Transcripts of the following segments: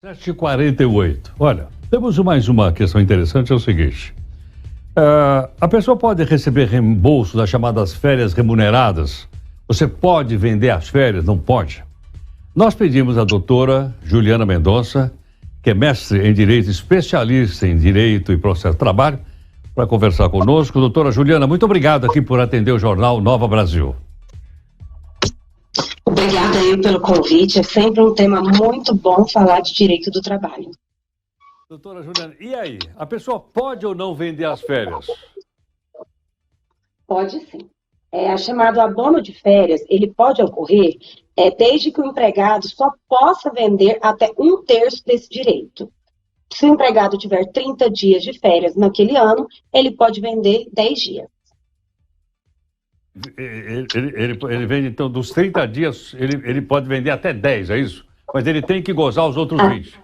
7h48. Olha, temos mais uma questão interessante, é o seguinte. A pessoa pode receber reembolso das chamadas férias remuneradas? Você pode vender as férias? Não pode? Nós pedimos à doutora Juliana Mendonça, que é mestre em Direito, especialista em Direito e Processo de Trabalho, para conversar conosco. Doutora Juliana, muito obrigado aqui por atender o Jornal Nova Brasil. Obrigada aí pelo convite, é sempre um tema muito bom falar de direito do trabalho. Doutora Juliana, e aí? A pessoa pode ou não vender as férias? Pode sim. A chamado abono de férias, ele pode ocorrer desde que o empregado só possa vender até 1/3 desse direito. Se o empregado tiver 30 dias de férias naquele ano, ele pode vender 10 dias. Ele vende, então, dos 30 dias, ele pode vender até 10, é isso? Mas ele tem que gozar os outros 20.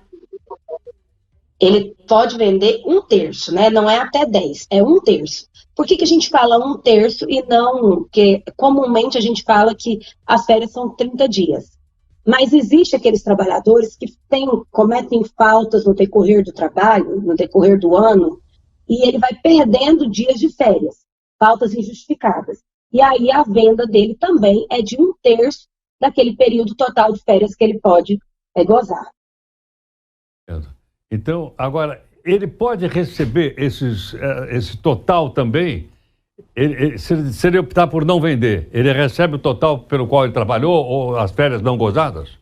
Ele pode vender 1/3, né? Não é até 10, é 1/3. Por que a gente fala 1/3 e não... Porque comumente a gente fala que as férias são 30 dias. Mas existe aqueles trabalhadores que cometem faltas no decorrer do trabalho, no decorrer do ano, e ele vai perdendo dias de férias, faltas injustificadas. E aí a venda dele também é de 1/3 daquele período total de férias que ele pode gozar. Então, agora, ele pode receber esse total também? Se ele optar por não vender, ele recebe o total pelo qual ele trabalhou ou as férias não gozadas?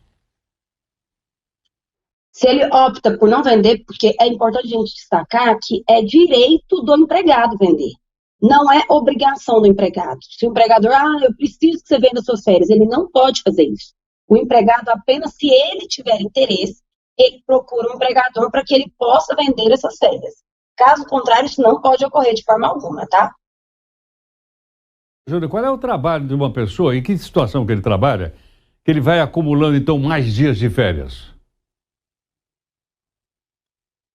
Se ele opta por não vender, porque é importante a gente destacar que é direito do empregado vender. Não é obrigação do empregado. Se o empregador, eu preciso que você venda suas férias, ele não pode fazer isso. O empregado, apenas se ele tiver interesse, ele procura um empregador para que ele possa vender essas férias. Caso contrário, isso não pode ocorrer de forma alguma, tá? Júlia, qual é o trabalho de uma pessoa, em que situação que ele trabalha, que ele vai acumulando, então, mais dias de férias?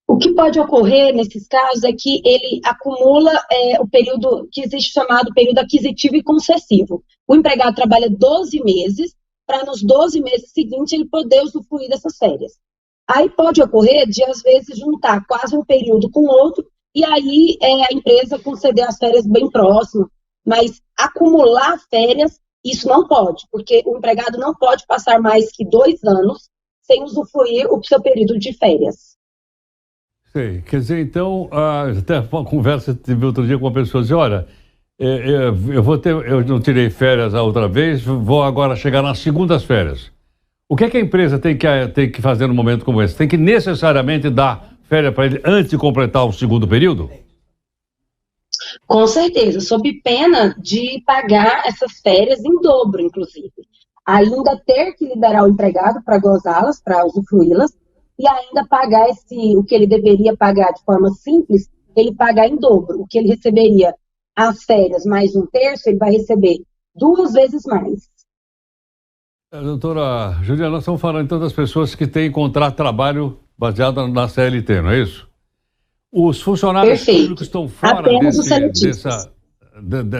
O que pode ocorrer nesses casos é que ele acumula o período que existe chamado período aquisitivo e concessivo. O empregado trabalha 12 meses, para nos 12 meses seguintes ele poder usufruir dessas férias. Aí pode ocorrer de, às vezes, juntar quase um período com o outro, e aí a empresa conceder as férias bem próximo. Mas acumular férias, isso não pode, porque o empregado não pode passar mais que 2 anos sem usufruir o seu período de férias. Sei, quer dizer, então, até uma conversa que tive outro dia com uma pessoa, dizia, olha, eu não tirei férias a outra vez, vou agora chegar nas segundas férias. O que a empresa tem que fazer num momento como esse? Tem que necessariamente dar férias para ele antes de completar o segundo período? Com certeza, sob pena de pagar essas férias em dobro, inclusive. Ainda ter que liberar o empregado para gozá-las, para usufruí-las, e ainda pagar o que ele deveria pagar de forma simples, ele pagar em dobro. O que ele receberia as férias mais 1/3, ele vai receber 2 vezes mais. Doutora Juliana, nós estamos falando então das pessoas que têm contrato de trabalho baseado na CLT, não é isso? Os funcionários públicos estão fora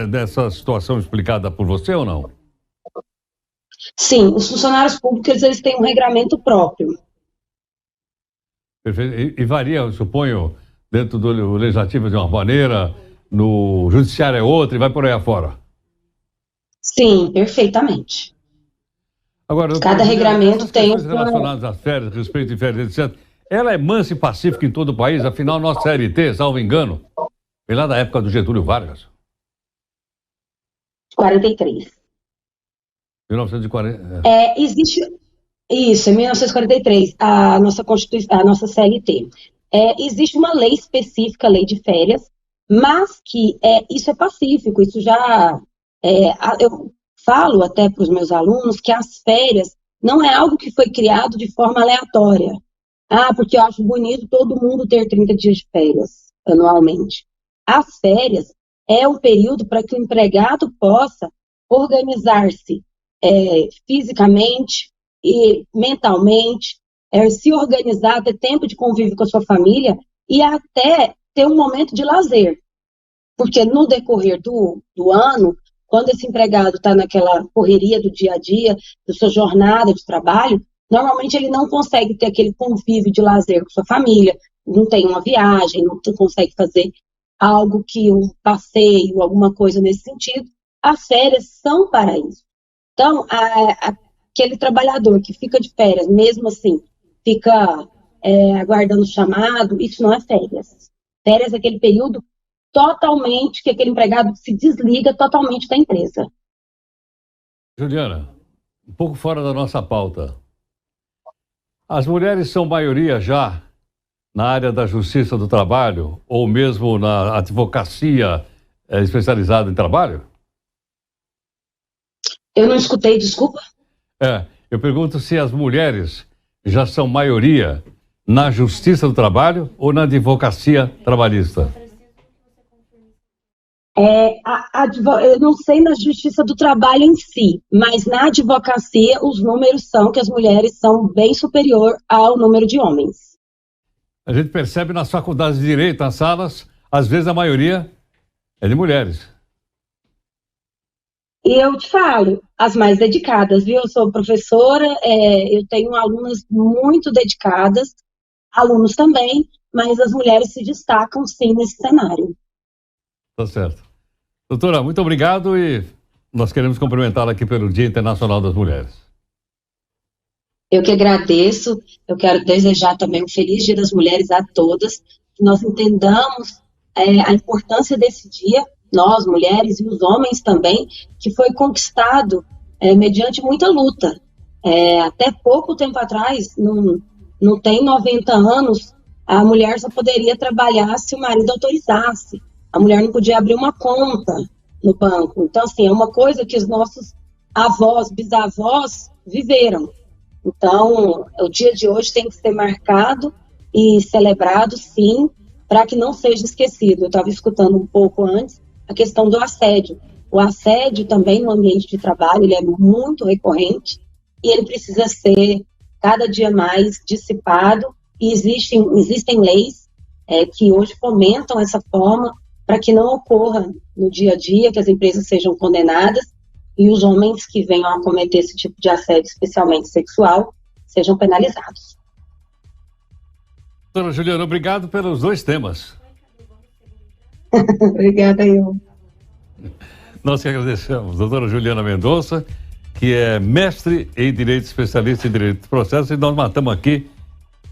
dessa situação explicada por você ou não? Sim, os funcionários públicos eles têm um regramento próprio. Perfeito. E varia, eu suponho, dentro do legislativo de uma maneira, no judiciário é outra e vai por aí afora? Sim, perfeitamente. Agora, cada regramento tem... relacionadas às férias, respeito de férias, etc. Ela é mansa e pacífica em todo o país, afinal, nossa CLT, salvo engano, vem lá da época do Getúlio Vargas. 43. 1940. Existe... Isso, em 1943, a nossa Constituição, a nossa CLT. Existe uma lei específica, lei de férias, mas que isso é pacífico, isso já... eu falo até para os meus alunos que as férias não é algo que foi criado de forma aleatória. Porque eu acho bonito todo mundo ter 30 dias de férias anualmente. As férias é um período para que o empregado possa organizar-se fisicamente e mentalmente, se organizar, ter tempo de convívio com a sua família e até ter um momento de lazer. Porque no decorrer do ano, quando esse empregado está naquela correria do dia a dia, da sua jornada de trabalho, Normalmente ele não consegue ter aquele convívio de lazer com sua família, não tem uma viagem, não consegue fazer algo que um passeio, alguma coisa nesse sentido. As férias são para isso. Então, aquele trabalhador que fica de férias, mesmo assim, fica aguardando o chamado, isso não é férias. Férias é aquele período totalmente que aquele empregado se desliga totalmente da empresa. Juliana, um pouco fora da nossa pauta. As mulheres são maioria já na área da justiça do trabalho ou mesmo na advocacia especializada em trabalho? Eu não escutei, desculpa. Eu pergunto se as mulheres já são maioria na justiça do trabalho ou na advocacia trabalhista? Eu não sei na justiça do trabalho em si, mas na advocacia os números são que as mulheres são bem superior ao número de homens. A gente percebe nas faculdades de direito, nas salas, às vezes a maioria é de mulheres. E eu te falo, as mais dedicadas, viu? Eu sou professora, eu tenho alunas muito dedicadas, alunos também, mas as mulheres se destacam sim nesse cenário. Tá certo. Doutora, muito obrigado e nós queremos cumprimentá-la aqui pelo Dia Internacional das Mulheres. Eu que agradeço, eu quero desejar também um feliz Dia das Mulheres a todas, que nós entendamos a importância desse dia, nós, mulheres e os homens também, que foi conquistado mediante muita luta. Até pouco tempo atrás, não tem 90 anos, a mulher só poderia trabalhar se o marido autorizasse. A mulher não podia abrir uma conta no banco. Então, assim, é uma coisa que os nossos avós, bisavós viveram. Então, o dia de hoje tem que ser marcado e celebrado, sim, para que não seja esquecido. Eu estava escutando um pouco antes a questão do assédio. O assédio também no ambiente de trabalho, ele é muito recorrente e ele precisa ser cada dia mais dissipado. E existem leis que hoje fomentam essa forma para que não ocorra no dia a dia, que as empresas sejam condenadas e os homens que venham a cometer esse tipo de assédio, especialmente sexual, sejam penalizados. Doutora Juliana, obrigado pelos dois temas. Obrigada, eu. Nós que agradecemos. Doutora Juliana Mendonça, que é mestre em Direito, especialista em Direito de Processo, e nós matamos aqui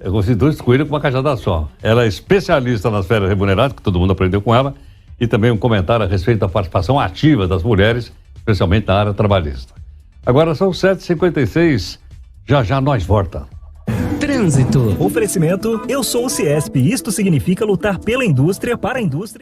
os dois coelhos com uma cajada só. Ela é especialista nas férias remuneradas, que todo mundo aprendeu com ela, e também um comentário a respeito da participação ativa das mulheres, especialmente na área trabalhista. Agora são 7h56, já nós volta. Trânsito. Oferecimento, eu sou o Ciesp, isto significa lutar pela indústria para a indústria.